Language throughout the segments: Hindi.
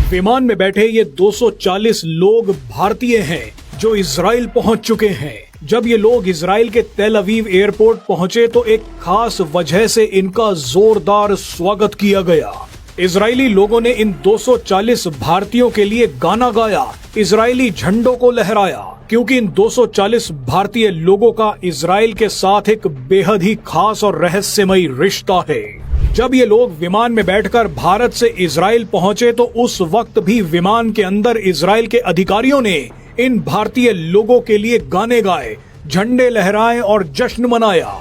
विमान में बैठे ये 240 लोग भारतीय हैं जो इजराइल पहुंच चुके हैं। जब ये लोग इजराइल के तेल अवीव एयरपोर्ट पहुंचे तो एक खास वजह से इनका जोरदार स्वागत किया गया। इजरायली लोगों ने इन 240 भारतीयों के लिए गाना गाया, इजरायली झंडों को लहराया, क्योंकि इन 240 भारतीय लोगों का इजराइल के साथ एक बेहद ही खास और रहस्यमयी रिश्ता है। जब ये लोग विमान में बैठकर भारत से इजराइल पहुंचे तो उस वक्त भी विमान के अंदर इजराइल के अधिकारियों ने इन भारतीय लोगों के लिए गाने गाए, झंडे लहराए और जश्न मनाया।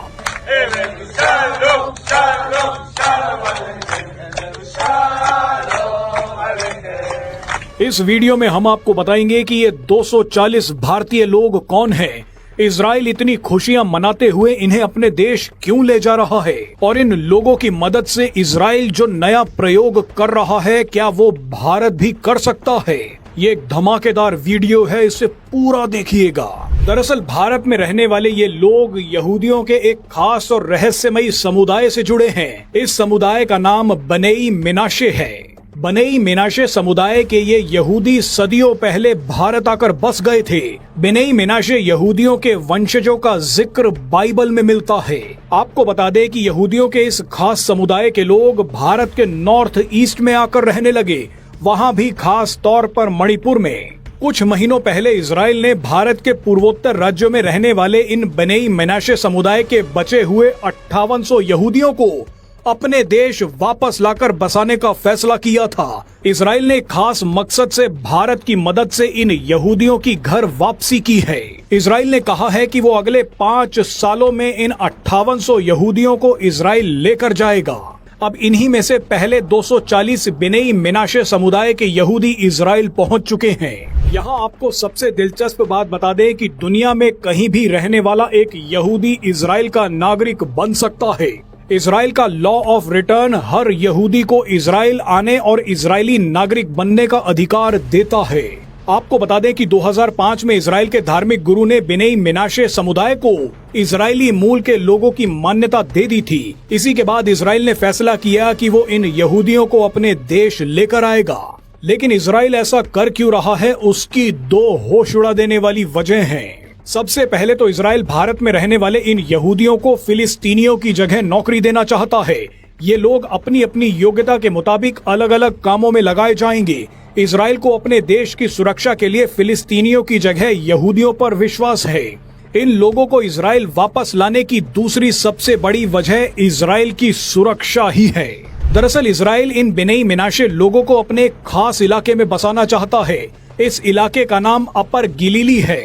इस वीडियो में हम आपको बताएंगे कि ये 240 भारतीय लोग कौन हैं, इजराइल इतनी खुशियां मनाते हुए इन्हें अपने देश क्यों ले जा रहा है और इन लोगों की मदद से इजराइल जो नया प्रयोग कर रहा है क्या वो भारत भी कर सकता है। ये एक धमाकेदार वीडियो है, इसे पूरा देखिएगा। दरअसल भारत में रहने वाले ये लोग यहूदियों के एक खास और रहस्यमयी समुदाय से जुड़े हैं। इस समुदाय का नाम बनेई मिनाशे है। बनेई मिनाशे समुदाय के ये यहूदी सदियों पहले भारत आकर बस गए थे। बनेई मिनाशे यहूदियों के वंशजों का जिक्र बाइबल में मिलता है। आपको बता दें कि यहूदियों के इस खास समुदाय के लोग भारत के नॉर्थ ईस्ट में आकर रहने लगे, वहाँ भी खास तौर पर मणिपुर में। कुछ महीनों पहले इजराइल ने भारत के पूर्वोत्तर राज्यों में रहने वाले इन बनेई मिनाशे समुदाय के बचे हुए 5800 यहूदियों को अपने देश वापस लाकर बसाने का फैसला किया था। इजराइल ने खास मकसद से भारत की मदद से इन यहूदियों की घर वापसी की है। इजराइल ने कहा है कि वो अगले 5 सालों में इन 5800 यहूदियों को इजराइल लेकर जाएगा। अब इन्हीं में से पहले 240 बनेई मिनाशे समुदाय के यहूदी इजराइल पहुंच चुके हैं। यहाँ आपको सबसे दिलचस्प बात बता दें कि दुनिया में कहीं भी रहने वाला एक यहूदी इजराइल का नागरिक बन सकता है। इजराइल का लॉ ऑफ रिटर्न हर यहूदी को इजराइल आने और इजरायली नागरिक बनने का अधिकार देता है। आपको बता दें कि 2005 में इजराइल के धार्मिक गुरु ने बनेई मिनाशे समुदाय को इजरायली मूल के लोगों की मान्यता दे दी थी। इसी के बाद इजराइल ने फैसला किया कि वो इन यहूदियों को अपने देश लेकर आएगा। लेकिन इजराइल ऐसा कर क्यों रहा है, उसकी 2 होश उड़ा देने वाली वजह हैं। सबसे पहले तो इजराइल भारत में रहने वाले इन यहूदियों को फिलिस्तीनियों की जगह नौकरी देना चाहता है। ये लोग अपनी अपनी योग्यता के मुताबिक अलग अलग कामों में लगाए जाएंगे। इजराइल को अपने देश की सुरक्षा के लिए फिलिस्तीनियों की जगह यहूदियों पर विश्वास है। इन लोगों को इजराइल वापस लाने की दूसरी सबसे बड़ी वजह इजराइल की सुरक्षा ही है। दरअसल इजराइल इन बनेई मिनाशे लोगों को अपने खास इलाके में बसाना चाहता है। इस इलाके का नाम अपर गिलीली है।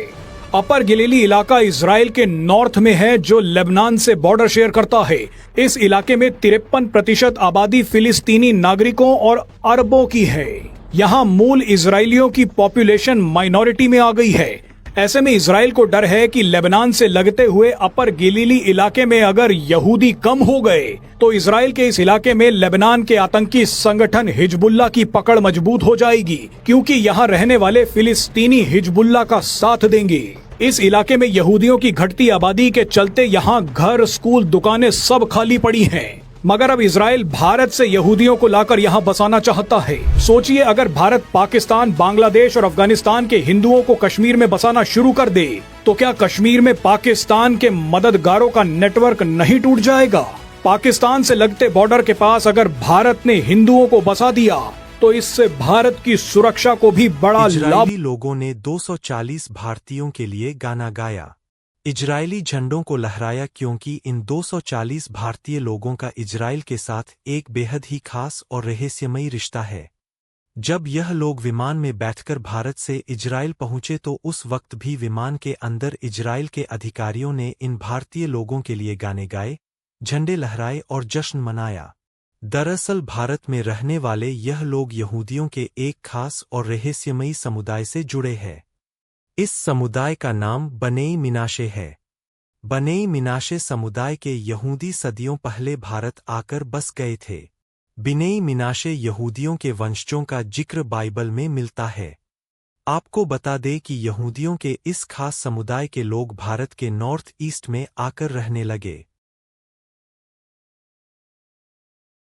अपर गिलीली इलाका इजराइल के नॉर्थ में है जो लेबनान से बॉर्डर शेयर करता है। इस इलाके में 53% आबादी फिलिस्तीनी नागरिकों और अरबों की है। यहाँ मूल इजरायलियों की पॉपुलेशन माइनॉरिटी में आ गई है। ऐसे में इजराइल को डर है कि लेबनान से लगते हुए अपर गिलीली इलाके में अगर यहूदी कम हो गए तो इजराइल के इस इलाके में लेबनान के आतंकी संगठन हिजबुल्लाह की पकड़ मजबूत हो जाएगी, क्योंकि यहाँ रहने वाले फिलिस्तीनी हिजबुल्लाह का साथ देंगे। इस इलाके में यहूदियों की घटती आबादी के चलते यहाँ घर, स्कूल, दुकानें सब खाली पड़ी हैं। मगर अब इजराइल भारत से यहूदियों को लाकर यहाँ बसाना चाहता है। सोचिए, अगर भारत पाकिस्तान, बांग्लादेश और अफगानिस्तान के हिंदुओं को कश्मीर में बसाना शुरू कर दे तो क्या कश्मीर में पाकिस्तान के मददगारों का नेटवर्क नहीं टूट जाएगा? पाकिस्तान से लगते बॉर्डर के पास अगर भारत ने हिंदुओं को बसा दिया तो इससे भारत की सुरक्षा को भी बड़ा लाभ। लोगों ने 240 भारतीयों के लिए गाना गाया, इजरायली झंडों को लहराया, क्योंकि इन 240 भारतीय लोगों का इजराइल के साथ एक बेहद ही खास और रहस्यमयी रिश्ता है। जब यह लोग विमान में बैठकर भारत से इजराइल पहुंचे तो उस वक्त भी विमान के अंदर इजराइल के अधिकारियों ने इन भारतीय लोगों के लिए गाने गाए, झंडे लहराए और जश्न मनाया। दरअसल भारत में रहने वाले यह लोग यहूदियों के एक खास और रहस्यमयी समुदाय से जुड़े हैं। इस समुदाय का नाम बनेई मिनाशे है। बनेई मिनाशे समुदाय के यहूदी सदियों पहले भारत आकर बस गए थे। बनेई मिनाशे यहूदियों के वंशजों का जिक्र बाइबल में मिलता है। आपको बता दें कि यहूदियों के इस खास समुदाय के लोग भारत के नॉर्थ ईस्ट में आकर रहने लगे।